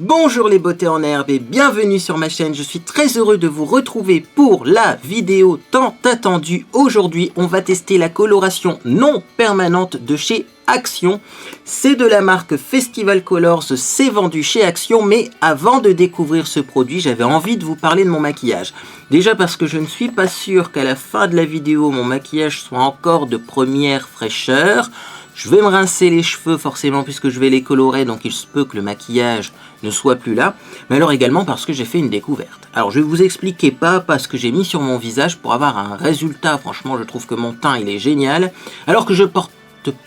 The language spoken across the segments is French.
Bonjour les beautés en herbe et bienvenue sur ma chaîne, je suis très heureux de vous retrouver pour la vidéo tant attendue. Aujourd'hui, on va tester la coloration non permanente de chez Action. C'est de la marque Festival Colors, c'est vendu chez Action, mais avant de découvrir ce produit, j'avais envie de vous parler de mon maquillage. Déjà parce que je ne suis pas sûr qu'à la fin de la vidéo, mon maquillage soit encore de première fraîcheur. Je vais me rincer les cheveux forcément puisque je vais les colorer, donc il se peut que le maquillage ne soit plus là. Mais alors également parce que j'ai fait une découverte. Alors je vais vous expliquer pas à pas ce que j'ai mis sur mon visage pour avoir un résultat. Franchement, je trouve que mon teint il est génial. Alors que je porte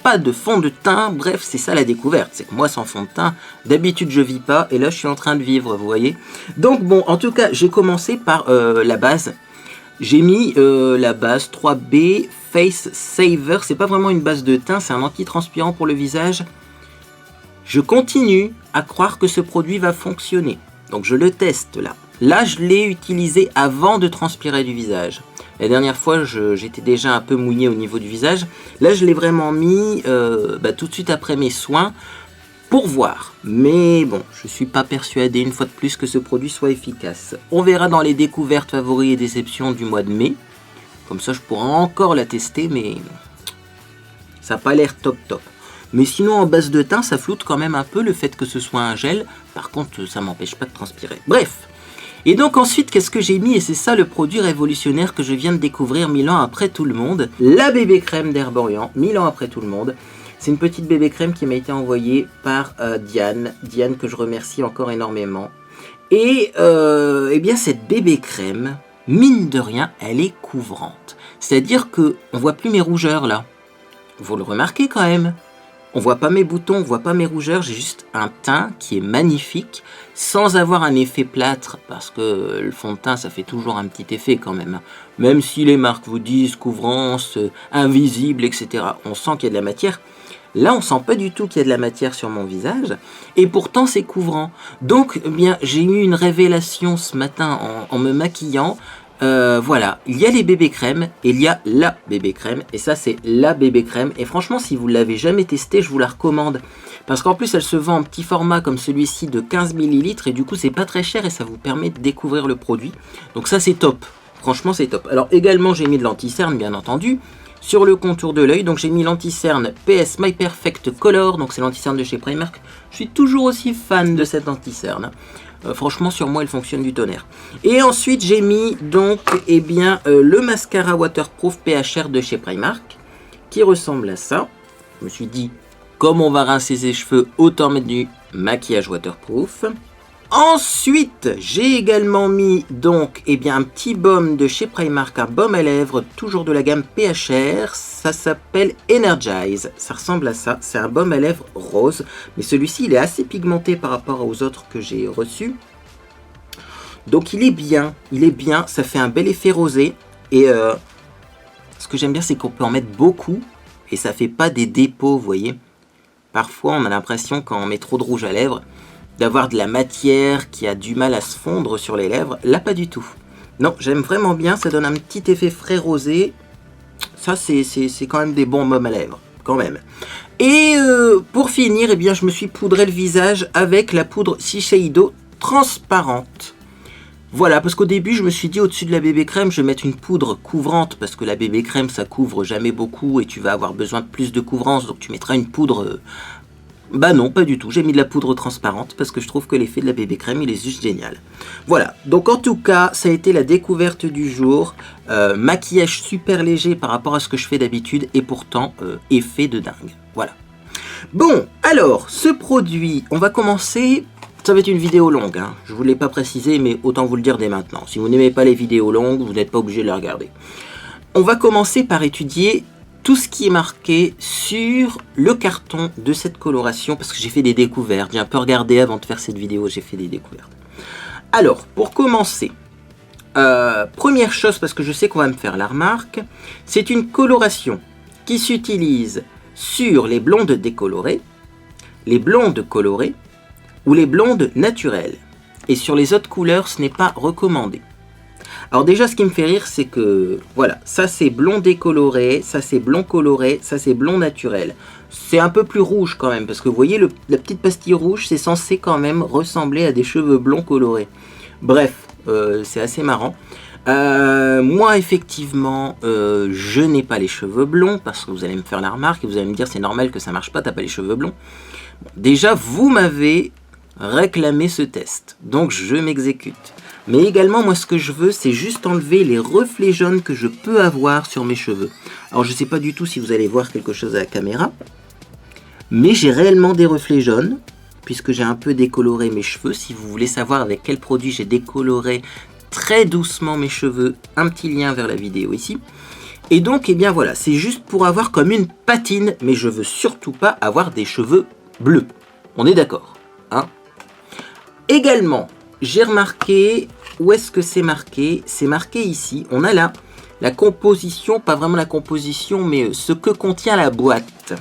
pas de fond de teint, bref, c'est ça la découverte. C'est que moi sans fond de teint, d'habitude je vis pas et là je suis en train de vivre, vous voyez. Donc bon, en tout cas, j'ai commencé par la base. J'ai mis la base 3B Face Saver, c'est pas vraiment une base de teint, c'est un anti-transpirant pour le visage. Je continue à croire que ce produit va fonctionner, donc je le teste là. Là, je l'ai utilisé avant de transpirer du visage. La dernière fois, j'étais déjà un peu mouillé au niveau du visage. Là, je l'ai vraiment mis tout de suite après mes soins pour voir. Mais bon, je suis pas persuadé une fois de plus que ce produit soit efficace. On verra dans les découvertes, favoris et déceptions du mois de mai. Comme ça, je pourrai encore la tester, mais ça n'a pas l'air top. Mais sinon, en base de teint, ça floute quand même un peu le fait que ce soit un gel. Par contre, ça m'empêche pas de transpirer. Bref. Et donc ensuite, qu'est-ce que j'ai mis? Et c'est ça le produit révolutionnaire que je viens de découvrir 1000 ans après tout le monde. La bébé crème d'Herborian, 1000 ans après tout le monde. C'est une petite bébé crème qui m'a été envoyée par Diane. Diane que je remercie encore énormément. Et eh bien cette bébé crème, mine de rien, elle est couvrante. C'est-à-dire que on voit plus mes rougeurs là. Vous le remarquez quand même. On voit pas mes boutons, on voit pas mes rougeurs. J'ai juste un teint qui est magnifique, sans avoir un effet plâtre, parce que le fond de teint, ça fait toujours un petit effet quand même. Même si les marques vous disent couvrance, invisible, etc. On sent qu'il y a de la matière. Là, on sent pas du tout qu'il y a de la matière sur mon visage, et pourtant c'est couvrant. Donc, eh bien, j'ai eu une révélation ce matin en me maquillant. Voilà, il y a les bébés crèmes et il y a la bébé crème, et ça c'est la bébé crème. Et franchement, si vous ne l'avez jamais testé, je vous la recommande, parce qu'en plus elle se vend en petit format comme celui-ci de 15 ml, et du coup c'est pas très cher et ça vous permet de découvrir le produit. Donc ça c'est top, franchement c'est top. Alors également j'ai mis de l'anti-cerne bien entendu sur le contour de l'œil, donc j'ai mis l'anti-cerne PS My Perfect Color, donc c'est l'anti-cerne de chez Primark. Je suis toujours aussi fan de cette anti-cerne. Franchement, sur moi, elle fonctionne du tonnerre. Et ensuite, j'ai mis donc le mascara waterproof PHR de chez Primark, qui ressemble à ça. Je me suis dit, comme on va rincer ses cheveux, autant mettre du maquillage waterproof. Ensuite, j'ai également mis donc un petit baume de chez Primark, un baume à lèvres, toujours de la gamme PHR. Ça s'appelle Energize. Ça ressemble à ça. C'est un baume à lèvres rose, mais celui-ci il est assez pigmenté par rapport aux autres que j'ai reçus. Donc il est bien. Ça fait un bel effet rosé. Et ce que j'aime bien, c'est qu'on peut en mettre beaucoup et ça fait pas des dépôts, vous voyez. Parfois, on a l'impression quand on met trop de rouge à lèvres d'avoir de la matière qui a du mal à se fondre sur les lèvres. Là, pas du tout. Non, j'aime vraiment bien. Ça donne un petit effet frais rosé. Ça, c'est quand même des bons baumes à lèvres. Quand même. Et pour finir, je me suis poudré le visage avec la poudre Shiseido transparente. Voilà, parce qu'au début, je me suis dit, au-dessus de la bébé crème, je vais mettre une poudre couvrante, parce que la bébé crème, ça couvre jamais beaucoup, et tu vas avoir besoin de plus de couvrance, donc tu mettras une poudre... Bah non, pas du tout. J'ai mis de la poudre transparente parce que je trouve que l'effet de la bébé crème, il est juste génial. Voilà. Donc en tout cas, ça a été la découverte du jour. Maquillage super léger par rapport à ce que je fais d'habitude et pourtant effet de dingue. Voilà. Bon, alors, ce produit, on va commencer... Ça va être une vidéo longue, hein. Je ne vous l'ai pas précisé, mais autant vous le dire dès maintenant. Si vous n'aimez pas les vidéos longues, vous n'êtes pas obligé de les regarder. On va commencer par étudier tout ce qui est marqué sur le carton de cette coloration, parce que j'ai fait des découvertes. J'ai un peu regardé avant de faire cette vidéo, j'ai fait des découvertes. Alors, pour commencer, première chose, parce que je sais qu'on va me faire la remarque, c'est une coloration qui s'utilise sur les blondes décolorées, les blondes colorées ou les blondes naturelles. Et sur les autres couleurs, ce n'est pas recommandé. Alors déjà, ce qui me fait rire, c'est que, voilà, ça c'est blond décoloré, ça c'est blond coloré, ça c'est blond naturel. C'est un peu plus rouge quand même, parce que vous voyez, la petite pastille rouge, c'est censé quand même ressembler à des cheveux blonds colorés. Bref, c'est assez marrant. Moi, effectivement, je n'ai pas les cheveux blonds, parce que vous allez me faire la remarque, et vous allez me dire, c'est normal que ça marche pas, t'as pas les cheveux blonds. Bon, déjà, vous m'avez réclamé ce test, donc je m'exécute. Mais également, moi, ce que je veux, c'est juste enlever les reflets jaunes que je peux avoir sur mes cheveux. Alors, je ne sais pas du tout si vous allez voir quelque chose à la caméra, mais j'ai réellement des reflets jaunes, puisque j'ai un peu décoloré mes cheveux. Si vous voulez savoir avec quel produit j'ai décoloré très doucement mes cheveux, un petit lien vers la vidéo ici. Et donc, eh bien voilà, c'est juste pour avoir comme une patine, mais je veux surtout pas avoir des cheveux bleus. On est d'accord, hein? Également, j'ai remarqué, où est-ce que c'est marqué? C'est marqué ici, on a là la composition, pas vraiment la composition, mais ce que contient la boîte.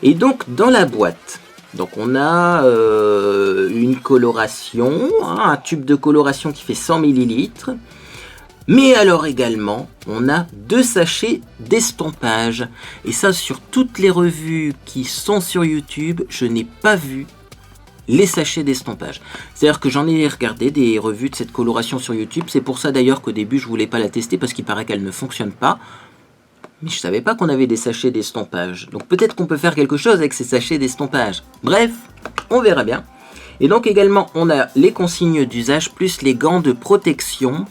Et donc, dans la boîte, donc on a une coloration, hein, un tube de coloration qui fait 100 ml. Mais alors également, on a 2 sachets d'estompage. Et ça, sur toutes les revues qui sont sur YouTube, je n'ai pas vu les sachets d'estompage. C'est-à-dire que j'en ai regardé des revues de cette coloration sur YouTube. C'est pour ça d'ailleurs qu'au début, je voulais pas la tester parce qu'il paraît qu'elle ne fonctionne pas. Mais je savais pas qu'on avait des sachets d'estompage. Donc peut-être qu'on peut faire quelque chose avec ces sachets d'estompage. Bref, on verra bien. Et donc également, on a les consignes d'usage plus les gants de protection.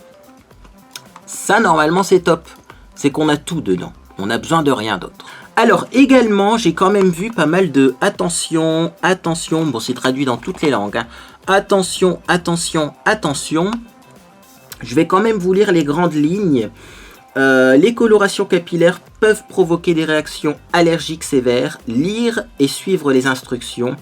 Ça, normalement, c'est top. C'est qu'on a tout dedans. On n'a besoin de rien d'autre. Alors, également, j'ai quand même vu pas mal de attention, attention. Bon, c'est traduit dans toutes les langues. Hein. Attention, attention, attention. Je vais quand même vous lire les grandes lignes. Les colorations capillaires peuvent provoquer des réactions allergiques sévères. Lire et suivre les instructions.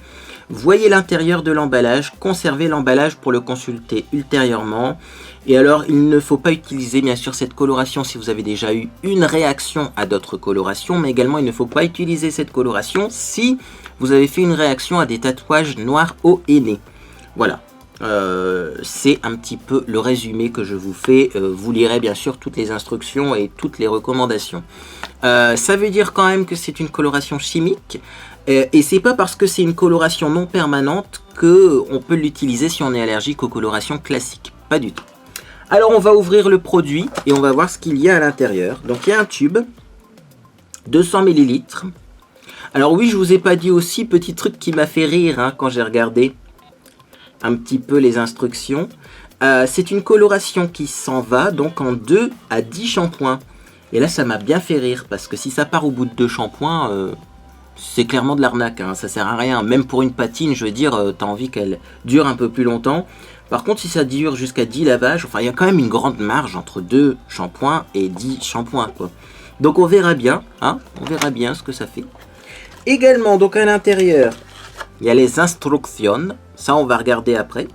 Voyez l'intérieur de l'emballage. Conservez l'emballage pour le consulter ultérieurement. Et alors, il ne faut pas utiliser bien sûr cette coloration si vous avez déjà eu une réaction à d'autres colorations, mais également il ne faut pas utiliser cette coloration si vous avez fait une réaction à des tatouages noirs au henné. Voilà, c'est un petit peu le résumé que je vous fais. Vous lirez bien sûr toutes les instructions et toutes les recommandations. Ça veut dire quand même que c'est une coloration chimique. Et c'est pas parce que c'est une coloration non permanente qu'on peut l'utiliser si on est allergique aux colorations classiques. Pas du tout. Alors on va ouvrir le produit et on va voir ce qu'il y a à l'intérieur. Donc il y a un tube, 200 ml. Alors oui, je vous ai pas dit aussi, petit truc qui m'a fait rire hein, quand j'ai regardé un petit peu les instructions. C'est une coloration qui s'en va donc en 2 à 10 shampoings. Et là ça m'a bien fait rire parce que si ça part au bout de 2 shampoings, c'est clairement de l'arnaque. Hein, ça sert à rien. Même pour une patine, je veux dire, t'as envie qu'elle dure un peu plus longtemps. Par contre, si ça dure jusqu'à 10 lavages, enfin, il y a quand même une grande marge entre 2 shampoings et 10 shampoings, quoi. Donc, on verra bien, hein, on verra bien ce que ça fait. Également, donc à l'intérieur, il y a les instructions. Ça, on va regarder après.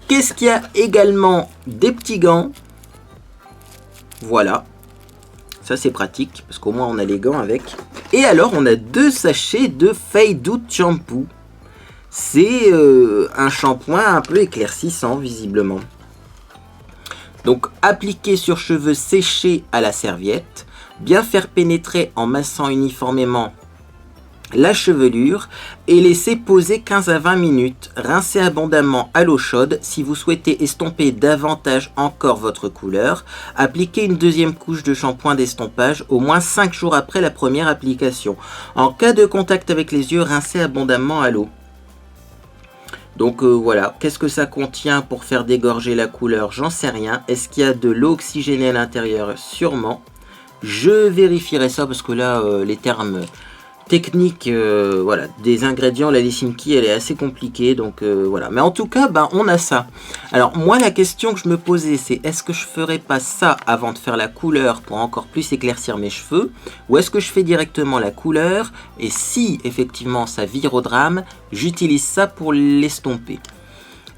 Qu'est-ce qu'il y a également? Des petits gants. Voilà. Ça, c'est pratique, parce qu'au moins, on a les gants avec. Et alors, on a 2 sachets de Fade Out Shampoo. C'est un shampoing un peu éclaircissant visiblement. Donc appliquer sur cheveux séchés à la serviette, bien faire pénétrer en massant uniformément la chevelure et laisser poser 15 à 20 minutes. Rincez abondamment à l'eau chaude. Si vous souhaitez estomper davantage encore votre couleur, appliquez une deuxième couche de shampoing d'estompage au moins 5 jours après la première application. En cas de contact avec les yeux, rincez abondamment à l'eau. Donc voilà, qu'est-ce que ça contient pour faire dégorger la couleur? J'en sais rien. Est-ce qu'il y a de l'eau oxygénée à l'intérieur? Sûrement. Je vérifierai ça parce que là, les termes techniques voilà, des ingrédients, la liste key, elle est assez compliquée. Donc voilà. Mais en tout cas, ben, on a ça. Alors moi, la question que je me posais, c'est est-ce que je ferais pas ça avant de faire la couleur pour encore plus éclaircir mes cheveux? Ou est-ce que je fais directement la couleur? Et si effectivement ça vire au drame, j'utilise ça pour l'estomper.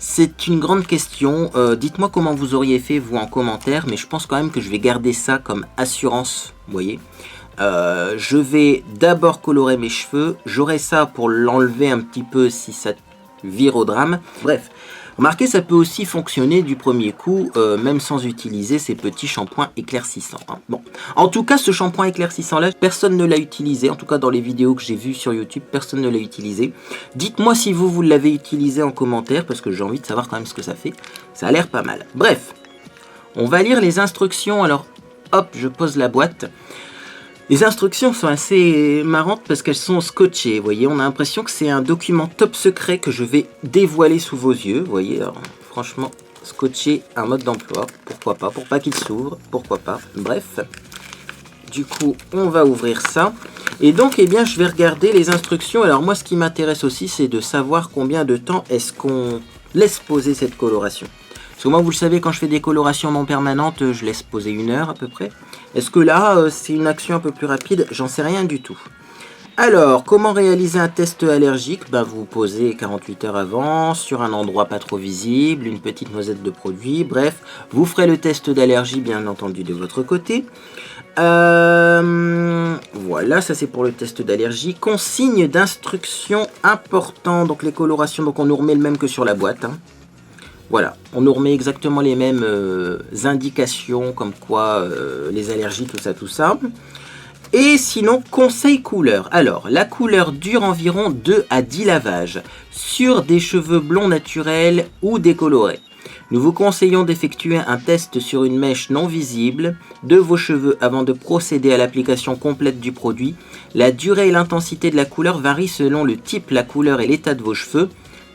C'est une grande question. Dites-moi comment vous auriez fait vous en commentaire. Mais je pense quand même que je vais garder ça comme assurance. Vous voyez, je vais d'abord colorer mes cheveux. J'aurai ça pour l'enlever un petit peu si ça vire au drame. Bref, Remarquez, ça peut aussi fonctionner du premier coup, même sans utiliser ces petits shampoings éclaircissants. Hein. Bon, en tout cas, ce shampoing éclaircissant-là, personne ne l'a utilisé. En tout cas, dans les vidéos que j'ai vues sur YouTube, personne ne l'a utilisé. Dites-moi si vous l'avez utilisé en commentaire, parce que j'ai envie de savoir quand même ce que ça fait. Ça a l'air pas mal. Bref, on va lire les instructions. Alors, hop, je pose la boîte. Les instructions sont assez marrantes parce qu'elles sont scotchées. Vous voyez, on a l'impression que c'est un document top secret que je vais dévoiler sous vos yeux. Vous voyez, alors, franchement, scotcher un mode d'emploi, pourquoi pas, pour pas qu'il s'ouvre, pourquoi pas. Bref, du coup, on va ouvrir ça. Et donc, eh bien, je vais regarder les instructions. Alors moi, ce qui m'intéresse aussi, c'est de savoir combien de temps est-ce qu'on laisse poser cette coloration. Parce que moi, vous le savez, quand je fais des colorations non permanentes, je laisse poser 1 heure à peu près. Est-ce que là, c'est une action un peu plus rapide? J'en sais rien du tout. Alors, comment réaliser un test allergique? Vous posez 48 heures avant, sur un endroit pas trop visible, une petite noisette de produit. Bref, vous ferez le test d'allergie, bien entendu, de votre côté. Voilà, ça c'est pour le test d'allergie. Consigne d'instruction important. Donc les colorations, donc on nous remet le même que sur la boîte. Hein. Voilà, on nous remet exactement les mêmes indications, comme quoi les allergies, tout ça. Et sinon, conseil couleur. Alors, la couleur dure environ 2 à 10 lavages sur des cheveux blonds naturels ou décolorés. Nous vous conseillons d'effectuer un test sur une mèche non visible de vos cheveux avant de procéder à l'application complète du produit. La durée et l'intensité de la couleur varient selon le type, la couleur et l'état de vos cheveux.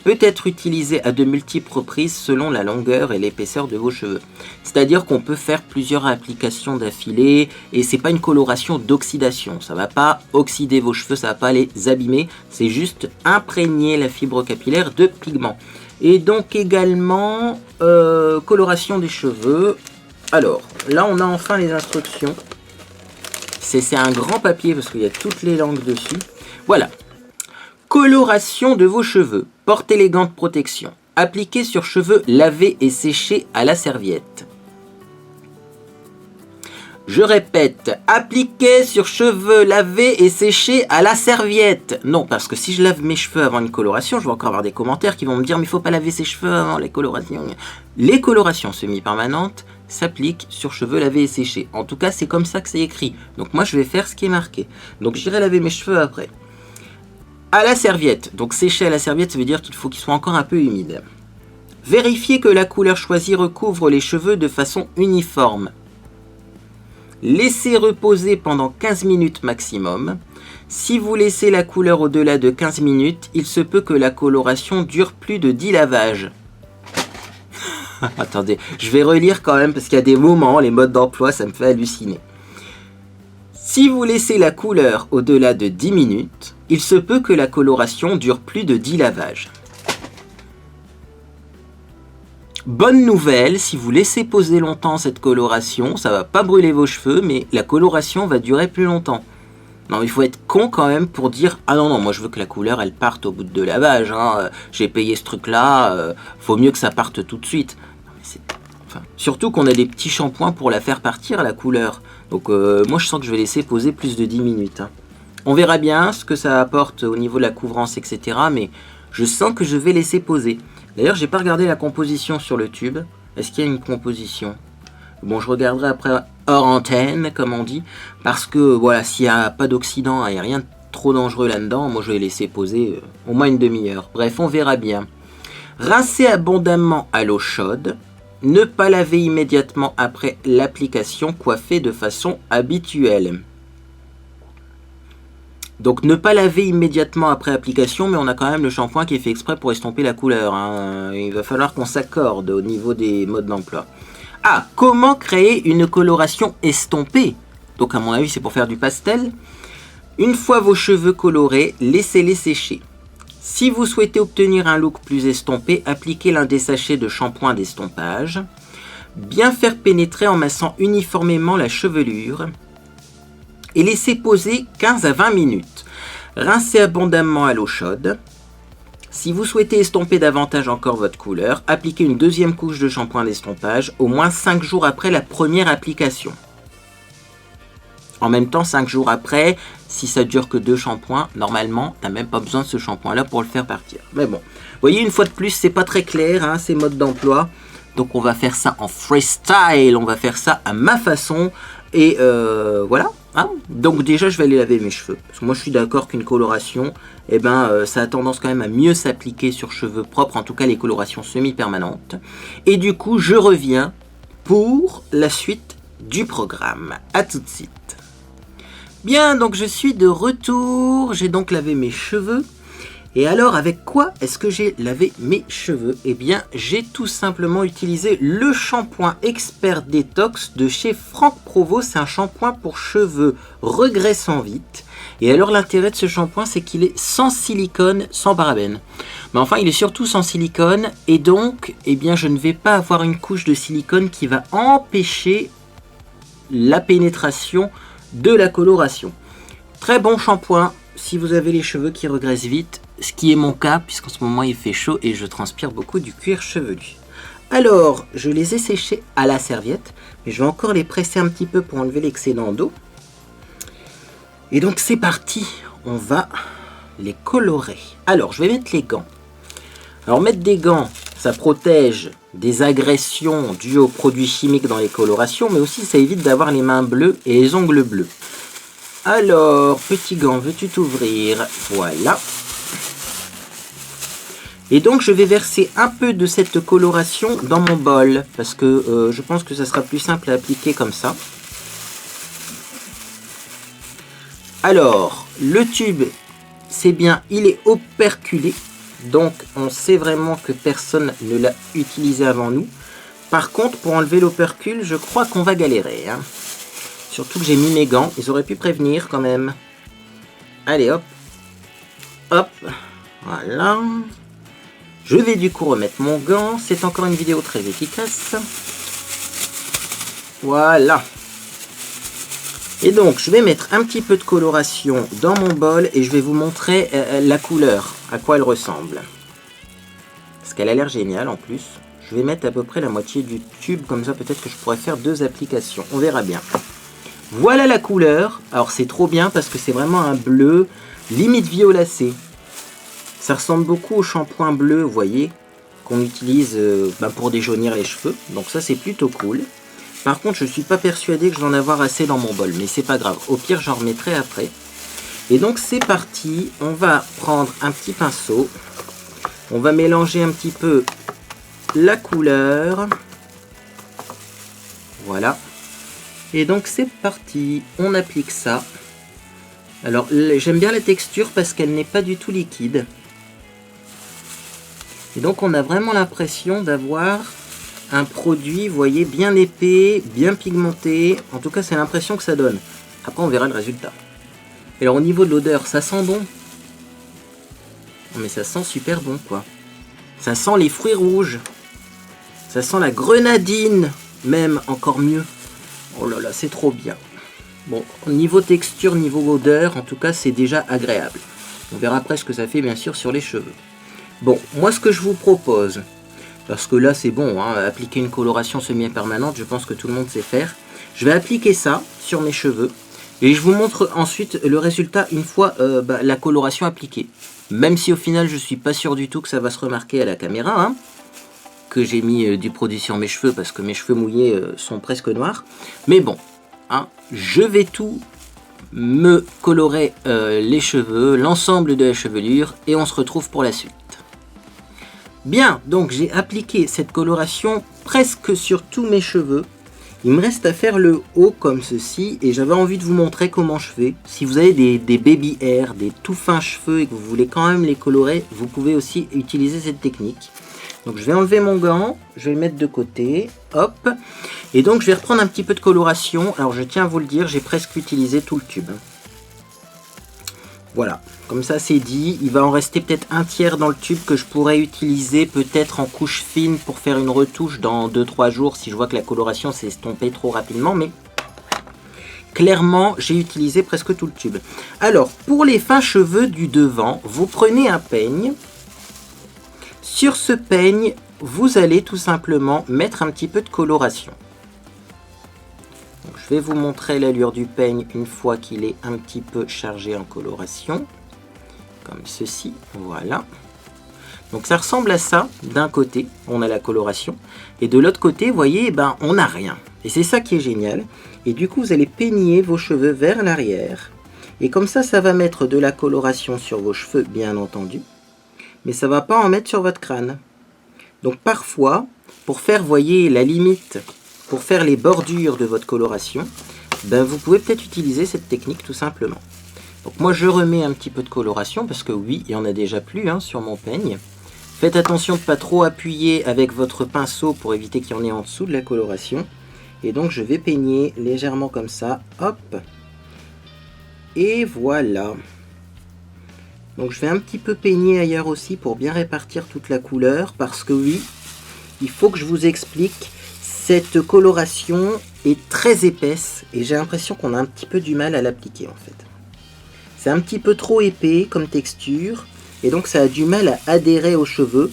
Peut être utilisé à de multiples reprises selon la longueur et l'épaisseur de vos cheveux. C'est-à-dire qu'on peut faire plusieurs applications d'affilée et c'est pas une coloration d'oxydation. Ça va pas oxyder vos cheveux, ça va pas les abîmer. C'est juste imprégner la fibre capillaire de pigments. Et donc également coloration des cheveux. Alors là on a enfin les instructions. C'est un grand papier parce qu'il y a toutes les langues dessus. Voilà. Coloration de vos cheveux. Portez les gants de protection. Appliquez sur cheveux lavés et séchés à la serviette. Je répète, appliquez sur cheveux lavés et séchés à la serviette. Non, parce que si je lave mes cheveux avant une coloration, je vais encore avoir des commentaires qui vont me dire « mais il faut pas laver ses cheveux avant les colorations ». Les colorations semi-permanentes s'appliquent sur cheveux lavés et séchés. En tout cas, c'est comme ça que c'est écrit. Donc moi, je vais faire ce qui est marqué. Donc j'irai laver mes cheveux après. À la serviette. Donc sécher à la serviette, ça veut dire qu'il faut qu'ils soient encore un peu humides. Vérifiez que la couleur choisie recouvre les cheveux de façon uniforme. Laissez reposer pendant 15 minutes maximum. Si vous laissez la couleur au-delà de 15 minutes, il se peut que la coloration dure plus de 10 lavages. Attendez, je vais relire quand même parce qu'il y a des moments, les modes d'emploi, ça me fait halluciner. Si vous laissez la couleur au-delà de 10 minutes, il se peut que la coloration dure plus de 10 lavages. Bonne nouvelle, si vous laissez poser longtemps cette coloration, ça va pas brûler vos cheveux, mais la coloration va durer plus longtemps. Non, il faut être con quand même pour dire « Ah non, moi je veux que la couleur elle parte au bout de 2 lavages, hein. J'ai payé ce truc-là, faut mieux que ça parte tout de suite. » Surtout qu'on a des petits shampoings pour la faire partir la couleur. Donc moi je sens que je vais laisser poser plus de 10 minutes. Hein. On verra bien ce que ça apporte au niveau de la couvrance, etc. Mais je sens que je vais laisser poser. D'ailleurs, j'ai pas regardé la composition sur le tube. Est-ce qu'il y a une composition? Bon, je regarderai après hors antenne, comme on dit. Parce que, voilà, s'il n'y a pas d'oxydant, il n'y a rien de trop dangereux là-dedans, moi je vais laisser poser au moins une demi-heure. Bref, on verra bien. Rincez abondamment à l'eau chaude. Ne pas laver immédiatement après l'application, coiffer de façon habituelle. Donc ne pas laver immédiatement après application, mais on a quand même le shampoing qui est fait exprès pour estomper la couleur. Hein. Il va falloir qu'on s'accorde au niveau des modes d'emploi. Ah, comment créer une coloration estompée? Donc à mon avis c'est pour faire du pastel. Une fois vos cheveux colorés, laissez-les sécher. Si vous souhaitez obtenir un look plus estompé, appliquez l'un des sachets de shampoing d'estompage. Bien faire pénétrer en massant uniformément la chevelure. Et laissez poser 15 à 20 minutes. Rincez abondamment à l'eau chaude. Si vous souhaitez estomper davantage encore votre couleur, appliquez une deuxième couche de shampoing d'estompage au moins 5 jours après la première application. En même temps, 5 jours après, si ça dure que 2 shampoings, normalement, tu n'as même pas besoin de ce shampoing-là pour le faire partir. Mais bon, vous voyez, une fois de plus, c'est pas très clair, hein, ces modes d'emploi. Donc on va faire ça en freestyle, on va faire ça à ma façon. Et voilà. Hein. Donc déjà, je vais aller laver mes cheveux. Parce que moi, je suis d'accord qu'une coloration, eh ben, ça a tendance quand même à mieux s'appliquer sur cheveux propres. En tout cas, les colorations semi-permanentes. Et du coup, je reviens pour la suite du programme. A tout de suite. Bien, donc je suis de retour. J'ai donc lavé mes cheveux. Et alors, avec quoi est-ce que j'ai lavé mes cheveux? Eh bien, j'ai tout simplement utilisé le shampoing Expert Détox de chez Franck Provost. C'est un shampoing pour cheveux regraissant vite. Et alors, l'intérêt de ce shampoing, c'est qu'il est sans silicone, sans parabènes. Mais enfin, il est surtout sans silicone. Et donc, eh bien, je ne vais pas avoir une couche de silicone qui va empêcher la pénétration de la coloration. Très bon shampoing si vous avez les cheveux qui regraissent vite. Ce qui est mon cas, puisqu'en ce moment il fait chaud et je transpire beaucoup du cuir chevelu. Alors, je les ai séchés à la serviette, mais je vais encore les presser un petit peu pour enlever l'excédent d'eau. Et donc c'est parti, on va les colorer. Alors, je vais mettre les gants. Alors, mettre des gants, ça protège des agressions dues aux produits chimiques dans les colorations, mais aussi ça évite d'avoir les mains bleues et les ongles bleus. Alors, petit gant, veux-tu t'ouvrir? Voilà. Et donc je vais verser un peu de cette coloration dans mon bol, parce que je pense que ça sera plus simple à appliquer comme ça. Alors, le tube, c'est bien, il est operculé, donc on sait vraiment que personne ne l'a utilisé avant nous. Par contre, pour enlever l'opercule, je crois qu'on va galérer. Hein. Surtout que j'ai mis mes gants, ils auraient pu prévenir quand même. Allez, hop, hop, voilà. Je vais du coup remettre mon gant. C'est encore une vidéo très efficace. Voilà. Et donc, je vais mettre un petit peu de coloration dans mon bol et je vais vous montrer la couleur, à quoi elle ressemble. Parce qu'elle a l'air géniale en plus. Je vais mettre à peu près la moitié du tube, comme ça peut-être que je pourrais faire 2 applications. On verra bien. Voilà la couleur. Alors c'est trop bien parce que c'est vraiment un bleu limite violacé. Ça ressemble beaucoup au shampoing bleu, vous voyez, qu'on utilise pour déjaunir les cheveux. Donc ça, c'est plutôt cool. Par contre, je ne suis pas persuadé que je vais en avoir assez dans mon bol, mais c'est pas grave. Au pire, j'en remettrai après. Et donc, c'est parti. On va prendre un petit pinceau. On va mélanger un petit peu la couleur. Voilà. Et donc, c'est parti. On applique ça. Alors, j'aime bien la texture parce qu'elle n'est pas du tout liquide. Et donc on a vraiment l'impression d'avoir un produit, vous voyez, bien épais, bien pigmenté. En tout cas, c'est l'impression que ça donne. Après, on verra le résultat. Et alors au niveau de l'odeur, ça sent bon. Mais ça sent super bon, quoi. Ça sent les fruits rouges. Ça sent la grenadine, même encore mieux. Oh là là, c'est trop bien. Bon, niveau texture, niveau odeur, en tout cas, c'est déjà agréable. On verra après ce que ça fait, bien sûr, sur les cheveux. Bon, moi ce que je vous propose, parce que là c'est bon, hein, appliquer une coloration semi-permanente, je pense que tout le monde sait faire. Je vais appliquer ça sur mes cheveux et je vous montre ensuite le résultat une fois la coloration appliquée. Même si au final je suis pas sûr du tout que ça va se remarquer à la caméra, hein, que j'ai mis du produit sur mes cheveux parce que mes cheveux mouillés sont presque noirs. Mais bon, hein, je vais tout me colorer les cheveux, l'ensemble de la chevelure et on se retrouve pour la suite. Bien, donc j'ai appliqué cette coloration presque sur tous mes cheveux. Il me reste à faire le haut comme ceci et j'avais envie de vous montrer comment je fais. Si vous avez des baby hair, des tout fins cheveux et que vous voulez quand même les colorer, vous pouvez aussi utiliser cette technique. Donc je vais enlever mon gant, je vais le mettre de côté, hop. Et donc je vais reprendre un petit peu de coloration. Alors je tiens à vous le dire, j'ai presque utilisé tout le tube. Voilà, comme ça c'est dit. Il va en rester peut-être un tiers dans le tube que je pourrais utiliser peut-être en couche fine pour faire une retouche dans 2-3 jours si je vois que la coloration s'est estompée trop rapidement. Mais clairement, j'ai utilisé presque tout le tube. Alors, pour les fins cheveux du devant, vous prenez un peigne. Sur ce peigne, vous allez tout simplement mettre un petit peu de coloration. Donc, je vais vous montrer l'allure du peigne une fois qu'il est un petit peu chargé en coloration. Comme ceci, voilà. Donc ça ressemble à ça, d'un côté, on a la coloration, et de l'autre côté, vous voyez, ben, on n'a rien. Et c'est ça qui est génial. Et du coup, vous allez peigner vos cheveux vers l'arrière. Et comme ça va mettre de la coloration sur vos cheveux, bien entendu. Mais ça ne va pas en mettre sur votre crâne. Donc parfois, pour faire, voyez, la limite, pour faire les bordures de votre coloration, ben, vous pouvez peut-être utiliser cette technique tout simplement. Donc moi, je remets un petit peu de coloration, parce que oui, il y en a déjà plus hein, sur mon peigne. Faites attention de ne pas trop appuyer avec votre pinceau pour éviter qu'il y en ait en dessous de la coloration. Et donc je vais peigner légèrement comme ça, hop. Et voilà. Donc je vais un petit peu peigner ailleurs aussi pour bien répartir toute la couleur. Parce que oui, il faut que je vous explique, cette coloration est très épaisse. Et j'ai l'impression qu'on a un petit peu du mal à l'appliquer en fait. C'est un petit peu trop épais comme texture. Et donc ça a du mal à adhérer aux cheveux.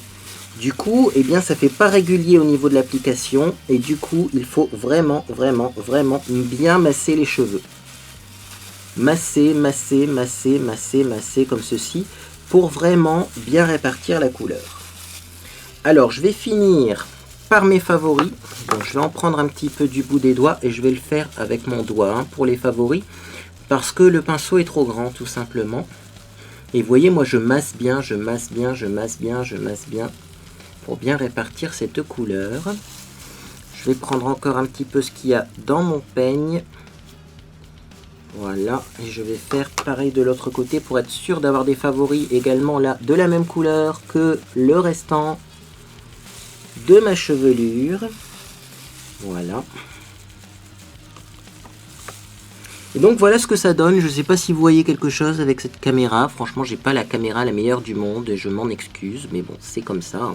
Du coup, eh bien, ça fait pas régulier au niveau de l'application. Et du coup, il faut vraiment, vraiment, vraiment bien masser les cheveux. Masser, masser, masser, masser, masser comme ceci. Pour vraiment bien répartir la couleur. Alors, je vais finir par mes favoris. Donc, je vais en prendre un petit peu du bout des doigts. Et je vais le faire avec mon doigt hein, pour les favoris. Parce que le pinceau est trop grand, tout simplement. Et vous voyez, moi je masse bien, je masse bien, je masse bien, je masse bien pour bien répartir cette couleur. Je vais prendre encore un petit peu ce qu'il y a dans mon peigne. Voilà, et je vais faire pareil de l'autre côté pour être sûr d'avoir des favoris également là de la même couleur que le restant de ma chevelure. Voilà. Et donc voilà ce que ça donne. Je ne sais pas si vous voyez quelque chose avec cette caméra. Franchement, j'ai pas la caméra la meilleure du monde et je m'en excuse. Mais bon, c'est comme ça. Hein.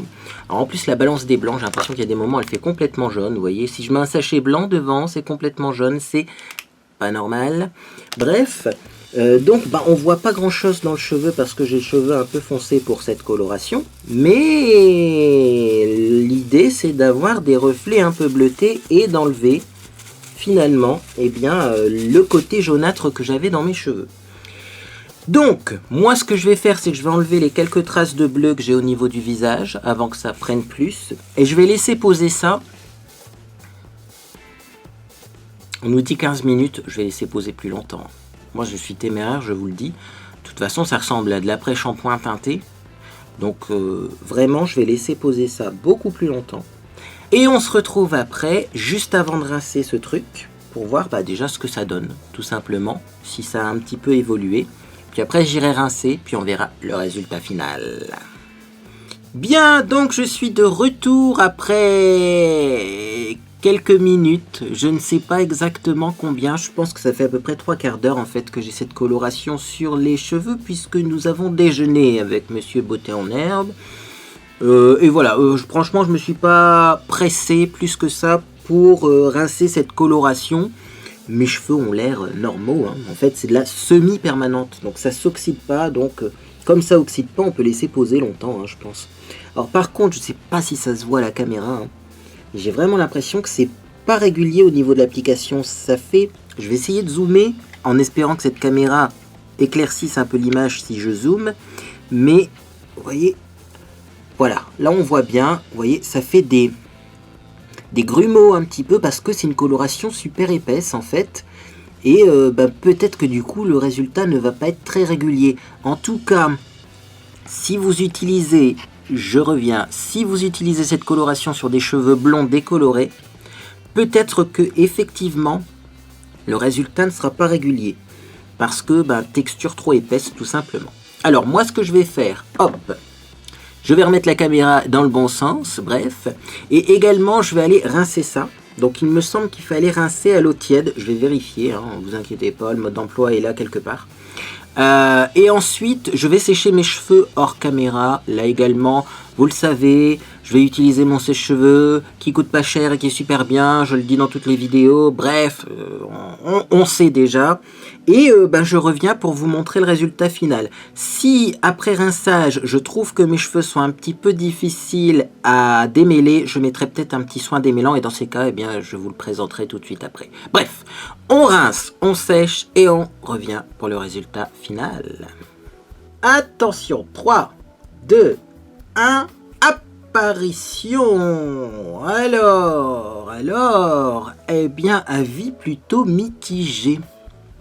Alors en plus, la balance des blancs, j'ai l'impression qu'il y a des moments, elle fait complètement jaune. Vous voyez, si je mets un sachet blanc devant, c'est complètement jaune. C'est pas normal. Bref, donc bah, on voit pas grand chose dans le cheveu parce que j'ai le cheveu un peu foncé pour cette coloration. Mais l'idée, c'est d'avoir des reflets un peu bleutés et d'enlever finalement, eh bien, le côté jaunâtre que j'avais dans mes cheveux. Donc, moi, ce que je vais faire, c'est que je vais enlever les quelques traces de bleu que j'ai au niveau du visage, avant que ça prenne plus. Et je vais laisser poser ça. On nous dit 15 minutes, je vais laisser poser plus longtemps. Moi, je suis téméraire, je vous le dis. De toute façon, ça ressemble à de l'après-shampoing teinté. Donc, vraiment, je vais laisser poser ça beaucoup plus longtemps. Et on se retrouve après, juste avant de rincer ce truc, pour voir bah, déjà ce que ça donne, tout simplement, si ça a un petit peu évolué. Puis après, j'irai rincer, puis on verra le résultat final. Bien, donc je suis de retour après quelques minutes. Je ne sais pas exactement combien, je pense que ça fait à peu près 3/4 d'heure en fait que j'ai cette coloration sur les cheveux, puisque nous avons déjeuné avec Monsieur Beauté en Herbe. Et voilà, franchement je me suis pas pressé plus que ça pour rincer cette coloration. Mes cheveux ont l'air normaux, hein. En fait c'est de la semi-permanente, donc ça s'oxyde pas, donc comme ça oxyde pas on peut laisser poser longtemps hein, je pense. Alors par contre je sais pas si ça se voit à la caméra, hein. J'ai vraiment l'impression que c'est pas régulier au niveau de l'application, ça fait, je vais essayer de zoomer en espérant que cette caméra éclaircisse un peu l'image si je zoome, mais vous voyez. Voilà, là on voit bien, vous voyez, ça fait des grumeaux un petit peu parce que c'est une coloration super épaisse en fait. Et bah, peut-être que du coup le résultat ne va pas être très régulier. En tout cas, si vous utilisez, je reviens, si vous utilisez cette coloration sur des cheveux blonds décolorés, peut-être que effectivement le résultat ne sera pas régulier. Parce que bah, texture trop épaisse tout simplement. Alors moi ce que je vais faire, hop. Je vais remettre la caméra dans le bon sens, bref. Et également, je vais aller rincer ça. Donc, il me semble qu'il fallait rincer à l'eau tiède. Je vais vérifier, hein, ne vous inquiétez pas, le mode d'emploi est là quelque part. Et ensuite, je vais sécher mes cheveux hors caméra. Là également, vous le savez, je vais utiliser mon sèche-cheveux qui coûte pas cher et qui est super bien. Je le dis dans toutes les vidéos. Bref, on sait déjà. Et je reviens pour vous montrer le résultat final. Si après rinçage, je trouve que mes cheveux sont un petit peu difficiles à démêler, je mettrai peut-être un petit soin démêlant. Et dans ces cas, eh bien, je vous le présenterai tout de suite après. Bref, on rince, on sèche et on revient pour le résultat final. Attention, 3, 2, 1, apparition. Alors, eh bien, avis plutôt mitigé.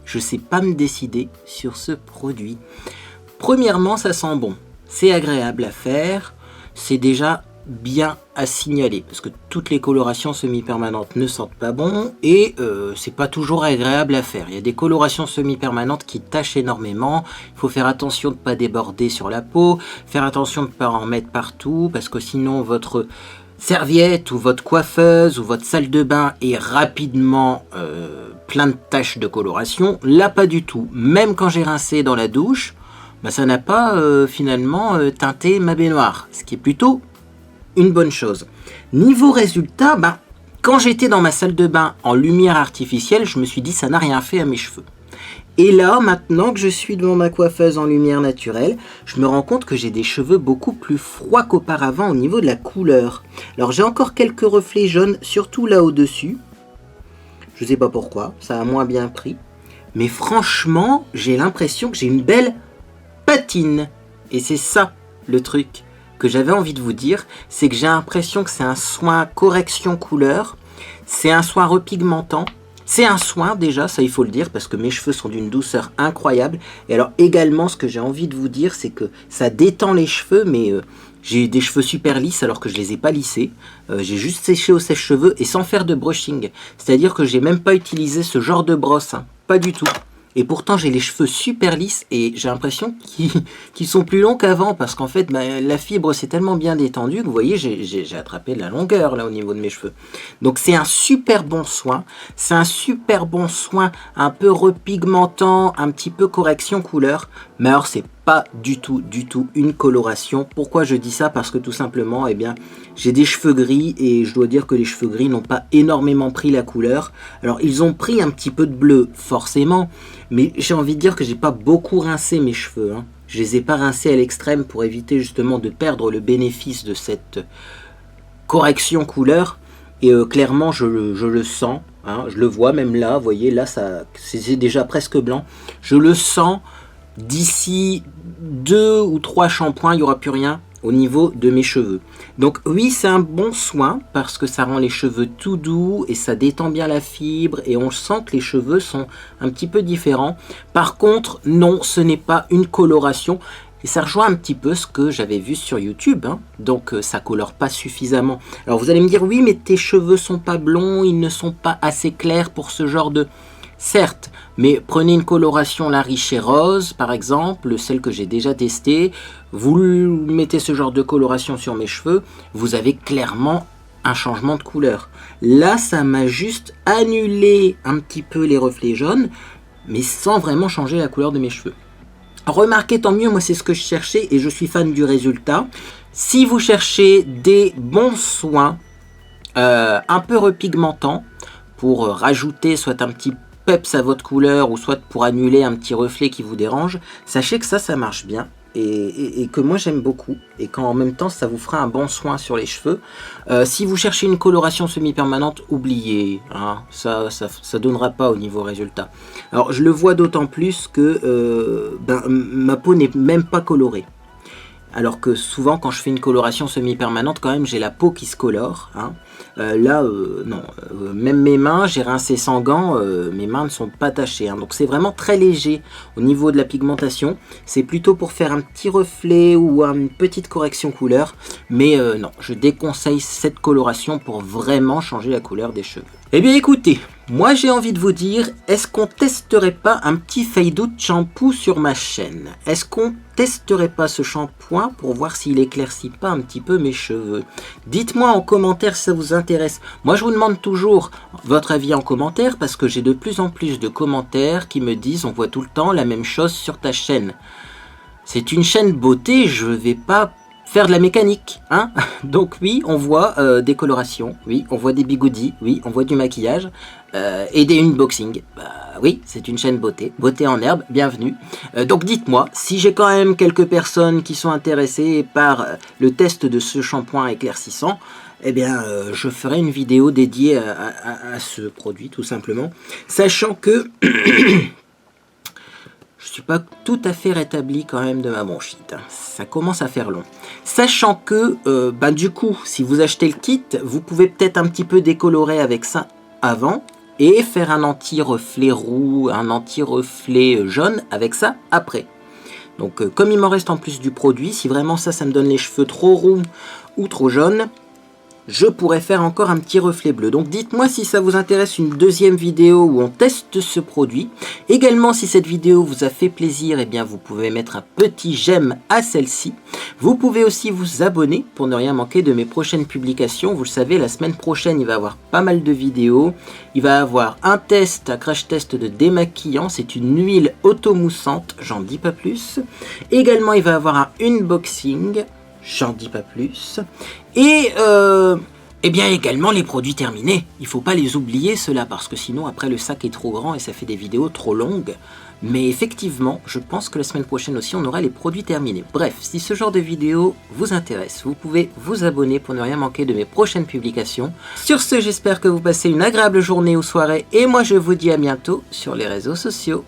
Je sais pas me décider sur ce produit. Premièrement, ça sent bon. C'est agréable à faire. C'est déjà bien à signaler. Parce que toutes les colorations semi-permanentes ne sentent pas bon. Et c'est pas toujours agréable à faire. Il y a des colorations semi-permanentes qui tâchent énormément. Il faut faire attention de ne pas déborder sur la peau. Faire attention de ne pas en mettre partout. Parce que sinon, votre serviette ou votre coiffeuse ou votre salle de bain est rapidement plein de taches de coloration. Là, pas du tout. Même quand j'ai rincé dans la douche, ça n'a pas finalement teinté ma baignoire. Ce qui est plutôt une bonne chose. Niveau résultat, quand j'étais dans ma salle de bain en lumière artificielle, je me suis dit ça n'a rien fait à mes cheveux. Et là, maintenant que je suis devant ma coiffeuse en lumière naturelle, je me rends compte que j'ai des cheveux beaucoup plus froids qu'auparavant au niveau de la couleur. Alors j'ai encore quelques reflets jaunes, surtout là au-dessus. Je sais pas pourquoi, ça a moins bien pris. Mais franchement, j'ai l'impression que j'ai une belle patine. Et c'est ça le truc que j'avais envie de vous dire, c'est que j'ai l'impression que c'est un soin correction couleur, c'est un soin repigmentant. C'est un soin déjà, ça il faut le dire, parce que mes cheveux sont d'une douceur incroyable. Et alors également, ce que j'ai envie de vous dire, c'est que ça détend les cheveux, mais j'ai des cheveux super lisses alors que je les ai pas lissés. J'ai juste séché au sèche-cheveux et sans faire de brushing. C'est-à-dire que j'ai même pas utilisé ce genre de brosse, hein, pas du tout. Et pourtant, j'ai les cheveux super lisses et j'ai l'impression qu'ils sont plus longs qu'avant parce qu'en fait, la fibre s'est tellement bien détendue que vous voyez, j'ai attrapé de la longueur là au niveau de mes cheveux. Donc, c'est un super bon soin. C'est un super bon soin un peu repigmentant, un petit peu correction couleur. Mais alors, c'est pas du tout une coloration. Pourquoi je dis ça? Parce que tout simplement, eh bien, j'ai des cheveux gris et je dois dire que les cheveux gris n'ont pas énormément pris la couleur. Alors, ils ont pris un petit peu de bleu, forcément, mais j'ai envie de dire que j'ai pas beaucoup rincé mes cheveux. Hein. Je les ai pas rincés à l'extrême pour éviter justement de perdre le bénéfice de cette correction couleur. Et clairement, je le sens. Hein, je le vois même là. Vous voyez, là, c'est déjà presque blanc. Je le sens. D'ici 2 ou 3 shampoings, il n'y aura plus rien au niveau de mes cheveux. Donc oui, c'est un bon soin parce que ça rend les cheveux tout doux et ça détend bien la fibre et on sent que les cheveux sont un petit peu différents. Par contre, non, ce n'est pas une coloration. Et ça rejoint un petit peu ce que j'avais vu sur YouTube, hein. Donc ça colore pas suffisamment. Alors vous allez me dire, oui, mais tes cheveux sont pas blonds, ils ne sont pas assez clairs pour ce genre de... Certes, mais prenez une coloration La Richée Rose, par exemple, celle que j'ai déjà testée, vous mettez ce genre de coloration sur mes cheveux, vous avez clairement un changement de couleur. Là, ça m'a juste annulé un petit peu les reflets jaunes, mais sans vraiment changer la couleur de mes cheveux. Remarquez, tant mieux, moi c'est ce que je cherchais et je suis fan du résultat. Si vous cherchez des bons soins, un peu repigmentants, pour rajouter soit un petit peps à votre couleur ou soit pour annuler un petit reflet qui vous dérange, sachez que ça marche bien et que moi j'aime beaucoup et qu'en même temps ça vous fera un bon soin sur les cheveux. Si vous cherchez une coloration semi-permanente, oubliez, hein, ça donnera pas au niveau résultat. Alors je le vois d'autant plus que ma peau n'est même pas colorée. Alors que souvent quand je fais une coloration semi-permanente, quand même j'ai la peau qui se colore, hein. Là non, même mes mains, j'ai rincé sans gants, mes mains ne sont pas tachées, hein. Donc c'est vraiment très léger au niveau de la pigmentation. C'est plutôt pour faire un petit reflet ou une petite correction couleur. Mais non, je déconseille cette coloration pour vraiment changer la couleur des cheveux. Eh bien écoutez, moi j'ai envie de vous dire, est-ce qu'on testerait pas un petit fade out shampoo sur ma chaîne? Est-ce qu'on testerait pas ce shampoing pour voir s'il éclaircit pas un petit peu mes cheveux? Dites-moi en commentaire si ça vous intéresse. Moi je vous demande toujours votre avis en commentaire parce que j'ai de plus en plus de commentaires qui me disent on voit tout le temps la même chose sur ta chaîne. C'est une chaîne beauté, je vais pas faire de la mécanique, hein. Donc oui, on voit des colorations, oui, on voit des bigoudis, oui, on voit du maquillage et des unboxings. Oui, c'est une chaîne beauté, beauté en herbe, bienvenue. Donc dites-moi, si j'ai quand même quelques personnes qui sont intéressées par le test de ce shampoing éclaircissant, eh bien, je ferai une vidéo dédiée à ce produit, tout simplement, sachant que je suis pas tout à fait rétabli quand même de ma bronchite. Ça commence à faire long. Sachant que, du coup, si vous achetez le kit, vous pouvez peut-être un petit peu décolorer avec ça avant et faire un anti-reflet roux, un anti-reflet jaune avec ça après. Donc, comme il m'en reste en plus du produit, si vraiment ça me donne les cheveux trop roux ou trop jaunes, je pourrais faire encore un petit reflet bleu. Donc dites-moi si ça vous intéresse une deuxième vidéo où on teste ce produit. Également, si cette vidéo vous a fait plaisir, eh bien vous pouvez mettre un petit j'aime à celle-ci. Vous pouvez aussi vous abonner pour ne rien manquer de mes prochaines publications. Vous le savez, la semaine prochaine, il va y avoir pas mal de vidéos. Il va y avoir un crash test de démaquillant. C'est une huile automoussante, j'en dis pas plus. Également, il va y avoir un unboxing. J'en dis pas plus. Et bien également les produits terminés. Il ne faut pas les oublier ceux-là parce que sinon après le sac est trop grand et ça fait des vidéos trop longues. Mais effectivement, je pense que la semaine prochaine aussi on aura les produits terminés. Bref, si ce genre de vidéo vous intéresse, vous pouvez vous abonner pour ne rien manquer de mes prochaines publications. Sur ce, j'espère que vous passez une agréable journée ou soirée et moi je vous dis à bientôt sur les réseaux sociaux.